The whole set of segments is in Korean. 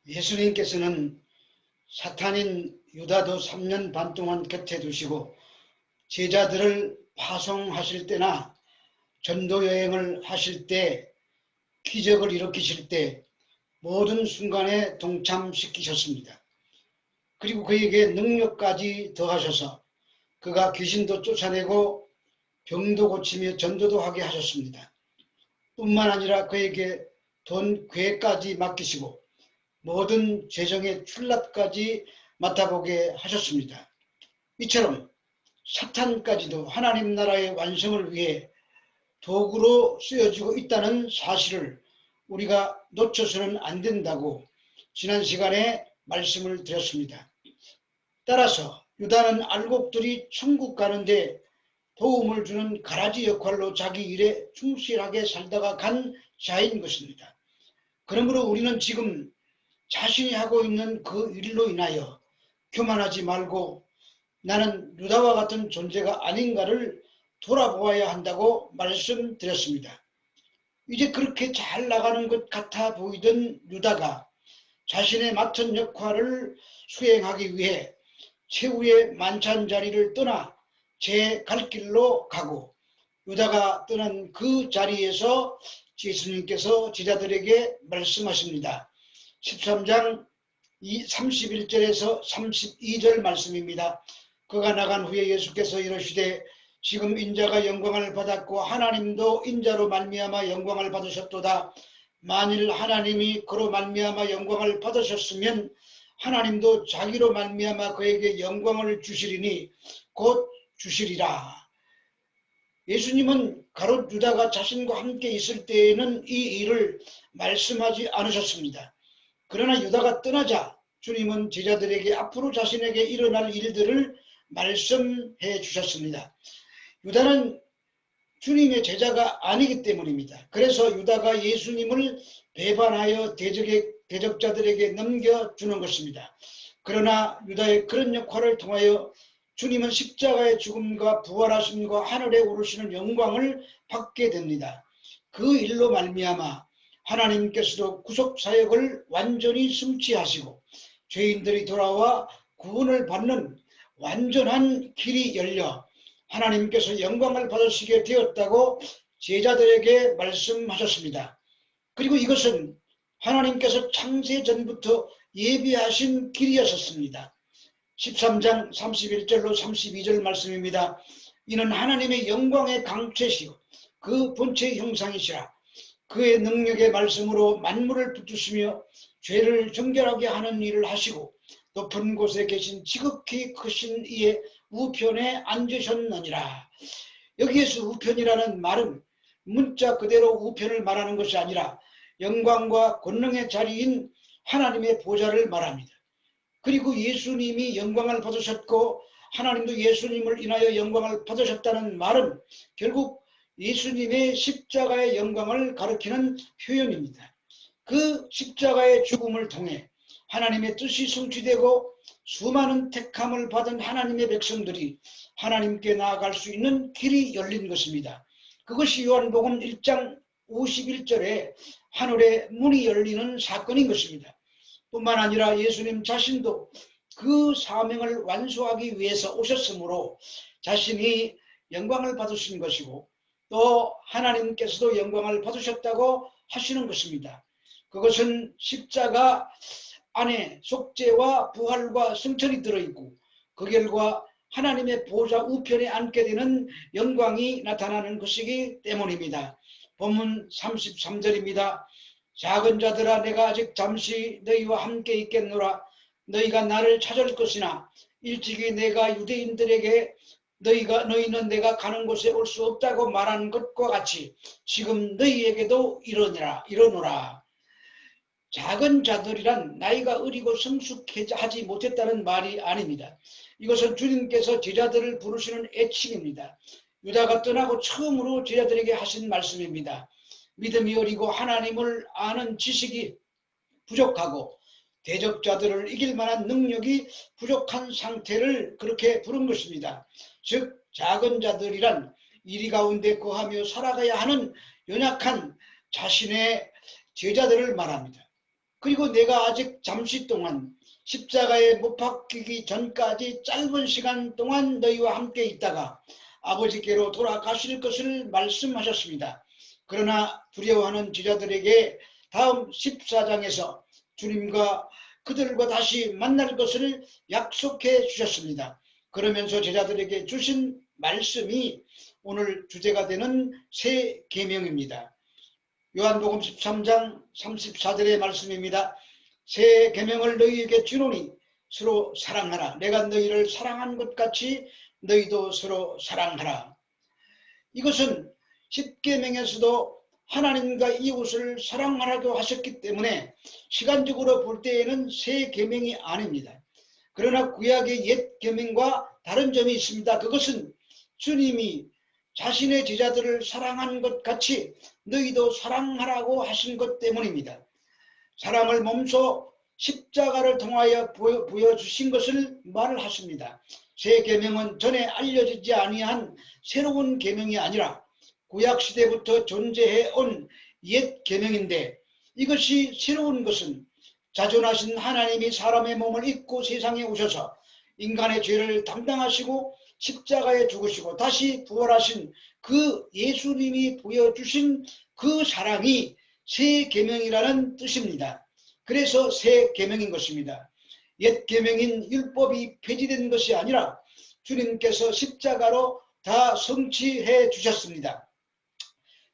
예수님께서는 사탄인 유다도 3년 반 동안 곁에 두시고 제자들을 파송하실 때나 전도 여행을 하실 때, 기적을 일으키실 때 모든 순간에 동참시키셨습니다. 그리고 그에게 능력까지 더하셔서 그가 귀신도 쫓아내고 병도 고치며 전도도 하게 하셨습니다. 뿐만 아니라 그에게 돈 괴까지 맡기시고 모든 재정의 출납까지 맡아보게 하셨습니다. 이처럼 사탄까지도 하나님 나라의 완성을 위해 도구로 쓰여지고 있다는 사실을 우리가 놓쳐서는 안 된다고 지난 시간에 말씀을 드렸습니다. 따라서 유다는 알곡들이 천국 가는데 도움을 주는 가라지 역할로 자기 일에 충실하게 살다가 간 자인 것입니다. 그러므로 우리는 지금 자신이 하고 있는 그 일로 인하여 교만하지 말고 나는 유다와 같은 존재가 아닌가를 돌아보아야 한다고 말씀드렸습니다. 이제 그렇게 잘 나가는 것 같아 보이던 유다가 자신의 맡은 역할을 수행하기 위해 최후의 만찬 자리를 떠나 제 갈 길로 가고, 유다가 떠난 그 자리에서 예수님께서 제자들에게 말씀하십니다. 13장 31절에서 32절 말씀입니다. 그가 나간 후에 예수께서 이르시되 지금 인자가 영광을 받았고 하나님도 인자로 말미암아 영광을 받으셨도다. 만일 하나님이 그로 말미암아 영광을 받으셨으면 하나님도 자기로 말미암아 그에게 영광을 주시리니 곧 주시리라. 예수님은 가롯 유다가 자신과 함께 있을 때에는 이 일을 말씀하지 않으셨습니다. 그러나 유다가 떠나자 주님은 제자들에게 앞으로 자신에게 일어날 일들을 말씀해 주셨습니다. 유다는 주님의 제자가 아니기 때문입니다. 그래서 유다가 예수님을 배반하여 대적자들에게 넘겨주는 것입니다. 그러나 유다의 그런 역할을 통하여 주님은 십자가의 죽음과 부활하심과 하늘에 오르시는 영광을 받게 됩니다. 그 일로 말미암아 하나님께서도 구속사역을 완전히 성취하시고 죄인들이 돌아와 구원을 받는 완전한 길이 열려 하나님께서 영광을 받으시게 되었다고 제자들에게 말씀하셨습니다. 그리고 이것은 하나님께서 창세전부터 예비하신 길이었습니다. 13장 31절로 32절 말씀입니다. 이는 하나님의 영광의 강체시요 그 본체의 형상이시라. 그의 능력의 말씀으로 만물을 붙드시며 죄를 정결하게 하는 일을 하시고 높은 곳에 계신 지극히 크신 이의 우편에 앉으셨느니라. 여기에서 우편이라는 말은 문자 그대로 우편을 말하는 것이 아니라 영광과 권능의 자리인 하나님의 보좌를 말합니다. 그리고 예수님이 영광을 받으셨고 하나님도 예수님을 인하여 영광을 받으셨다는 말은 결국 예수님의 십자가의 영광을 가리키는 표현입니다. 그 십자가의 죽음을 통해 하나님의 뜻이 성취되고 수많은 택함을 받은 하나님의 백성들이 하나님께 나아갈 수 있는 길이 열린 것입니다. 그것이 요한복음 1장 51절에 하늘의 문이 열리는 사건인 것입니다. 뿐만 아니라 예수님 자신도 그 사명을 완수하기 위해서 오셨으므로 자신이 영광을 받으신 것이고 또 하나님께서도 영광을 받으셨다고 하시는 것입니다. 그것은 십자가 안에 속죄와 부활과 승천이 들어있고 그 결과 하나님의 보좌 우편에 앉게 되는 영광이 나타나는 것이기 때문입니다. 본문 33절입니다. 작은 자들아 내가 아직 잠시 너희와 함께 있겠노라. 너희가 나를 찾을 것이나 일찍이 내가 유대인들에게 너희는 내가 가는 곳에 올 수 없다고 말하는 것과 같이 지금 너희에게도 이러노라. 작은 자들이란 나이가 어리고 성숙하지 못했다는 말이 아닙니다. 이것은 주님께서 제자들을 부르시는 애칭입니다. 유다가 떠나고 처음으로 제자들에게 하신 말씀입니다. 믿음이 어리고 하나님을 아는 지식이 부족하고 대적자들을 이길 만한 능력이 부족한 상태를 그렇게 부른 것입니다. 즉 작은 자들이란 이리 가운데 거하며 살아가야 하는 연약한 자신의 제자들을 말합니다. 그리고 내가 아직 잠시 동안 십자가에 못 박히기 전까지 짧은 시간 동안 너희와 함께 있다가 아버지께로 돌아가실 것을 말씀하셨습니다. 그러나 두려워하는 제자들에게 다음 14장에서 주님과 그들과 다시 만날 것을 약속해 주셨습니다. 그러면서 제자들에게 주신 말씀이 오늘 주제가 되는 새 계명입니다. 요한복음 13장 34절의 말씀입니다. 새 계명을 너희에게 주노니 서로 사랑하라. 내가 너희를 사랑한 것 같이 너희도 서로 사랑하라. 이것은 십계명에서도 하나님과 이웃을 사랑하라고 하셨기 때문에 시간적으로 볼 때에는 새 계명이 아닙니다. 그러나 구약의 옛 계명과 다른 점이 있습니다. 그것은 주님이 자신의 제자들을 사랑한 것 같이 너희도 사랑하라고 하신 것 때문입니다. 사랑을 몸소 십자가를 통하여 보여주신 것을 말을 하십니다. 새 계명은 전에 알려지지 아니한 새로운 계명이 아니라 구약시대부터 존재해 온 옛 계명인데, 이것이 새로운 것은 자존하신 하나님이 사람의 몸을 입고 세상에 오셔서 인간의 죄를 담당하시고 십자가에 죽으시고 다시 부활하신 그 예수님이 보여주신 그 사랑이 새 계명이라는 뜻입니다. 그래서 새 계명인 것입니다. 옛 계명인 율법이 폐지된 것이 아니라 주님께서 십자가로 다 성취해 주셨습니다.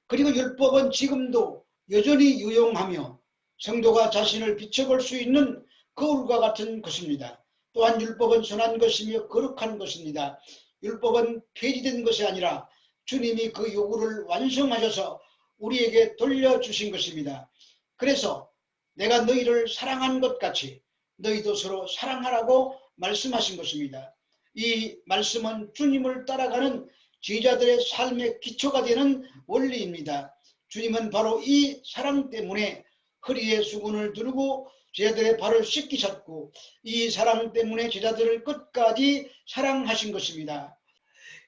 그리고 율법은 지금도 여전히 유용하며 성도가 자신을 비춰볼 수 있는 거울과 같은 것입니다. 또한 율법은 선한 것이며 거룩한 것입니다. 율법은 폐지된 것이 아니라 주님이 그 요구를 완성하셔서 우리에게 돌려주신 것입니다. 그래서 내가 너희를 사랑한 것 같이 너희도 서로 사랑하라고 말씀하신 것입니다. 이 말씀은 주님을 따라가는 제자들의 삶의 기초가 되는 원리입니다. 주님은 바로 이 사랑 때문에 허리에 수건을 두르고 제자들의 발을 씻기셨고, 이 사랑 때문에 제자들을 끝까지 사랑하신 것입니다.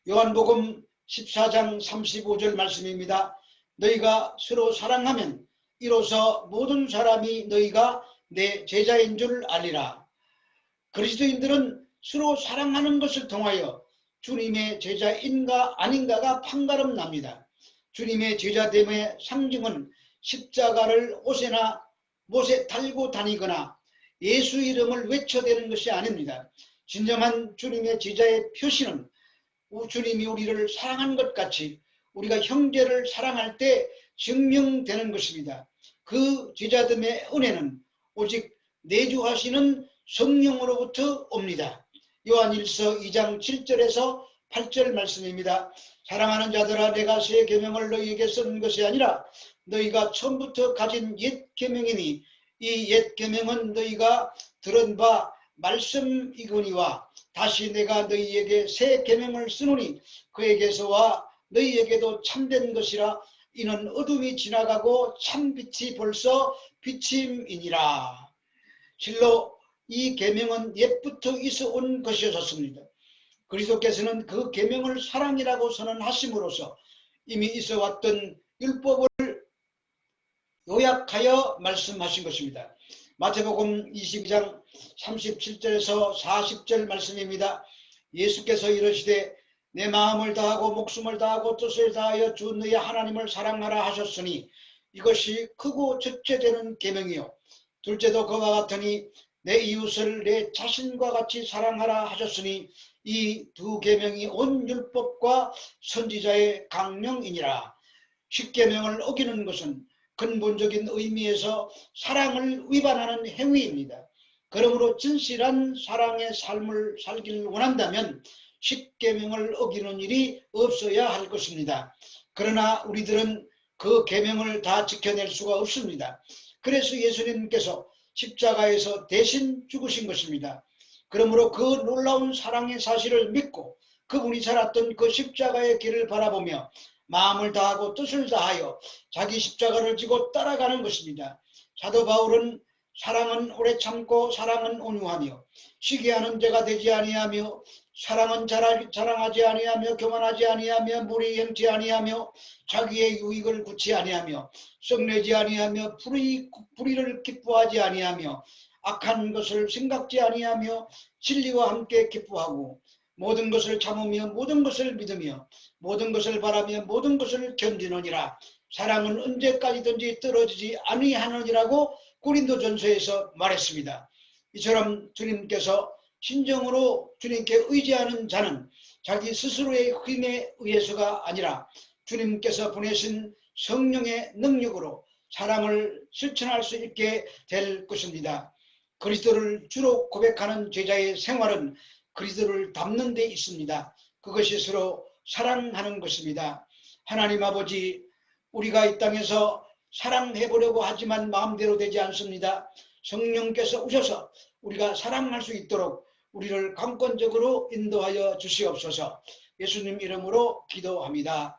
요한복음 14장 35절 말씀입니다. 너희가 서로 사랑하면 이로써 모든 사람이 너희가 내 제자인 줄 알리라. 그리스도인들은 서로 사랑하는 것을 통하여 주님의 제자인가 아닌가가 판가름 납니다. 주님의 제자됨의 상징은 십자가를 옷에나 못에 달고 다니거나 예수 이름을 외쳐대는 것이 아닙니다. 진정한 주님의 제자의 표시는 주님이 우리를 사랑한 것 같이 우리가 형제를 사랑할 때 증명되는 것입니다. 그 제자됨의 은혜는 오직 내주하시는 성령으로부터 옵니다. 요한일서 2장 7절에서 8절 말씀입니다. 사랑하는 자들아, 내가 새 계명을 너희에게 쓴 것이 아니라 너희가 처음부터 가진 옛 계명이니 이 옛 계명은 너희가 들은 바 말씀이거니와 다시 내가 너희에게 새 계명을 쓰노니 그에게서와 너희에게도 참된 것이라. 이는 어둠이 지나가고 참빛이 벌써 비침이니라. 실로 이 계명은 옛부터 있어 온 것이었습니다. 그리스도께서는 그 계명을 사랑이라고 선언하심으로써 이미 있어 왔던 율법을 요약하여 말씀하신 것입니다. 마태복음 22장 37절에서 40절 말씀입니다. 예수께서 이르시되 내 마음을 다하고 목숨을 다하고 뜻을 다하여 주 너희 하나님을 사랑하라 하셨으니 이것이 크고 첫째 되는 계명이요 둘째도 그와 같으니 내 이웃을 내 자신과 같이 사랑하라 하셨으니 이 두 계명이 온 율법과 선지자의 강령이니라. 십계명을 어기는 것은 근본적인 의미에서 사랑을 위반하는 행위입니다. 그러므로 진실한 사랑의 삶을 살기를 원한다면 십계명을 어기는 일이 없어야 할 것입니다. 그러나 우리들은 그 계명을 다 지켜낼 수가 없습니다. 그래서 예수님께서 십자가에서 대신 죽으신 것입니다. 그러므로 그 놀라운 사랑의 사실을 믿고 그분이 살았던 그 십자가의 길을 바라보며 마음을 다하고 뜻을 다하여 자기 십자가를 지고 따라가는 것입니다. 사도 바울은 사랑은 오래 참고 사랑은 온유하며 시기하는 자가 되지 아니하며 사랑은 자랑하지 아니하며 교만하지 아니하며 무리 행치 아니하며 자기의 유익을 구치 아니하며 썩내지 아니하며 불의를 기뻐하지 아니하며 악한 것을 생각지 아니하며 진리와 함께 기뻐하고 모든 것을 참으며 모든 것을 믿으며 모든 것을 바라며 모든 것을 견디느니라. 사랑은 언제까지든지 떨어지지 아니하느니라고 고린도전서에서 말했습니다. 이처럼 주님께서 진정으로 주님께 의지하는 자는 자기 스스로의 힘에 의해서가 아니라 주님께서 보내신 성령의 능력으로 사랑을 실천할 수 있게 될 것입니다. 그리스도를 주로 고백하는 제자의 생활은 그리스도를 닮는 데 있습니다. 그것이 서로 사랑하는 것입니다. 하나님 아버지, 우리가 이 땅에서 사랑해보려고 하지만 마음대로 되지 않습니다. 성령께서 오셔서 우리가 사랑할 수 있도록 우리를 강권적으로 인도하여 주시옵소서. 예수님 이름으로 기도합니다.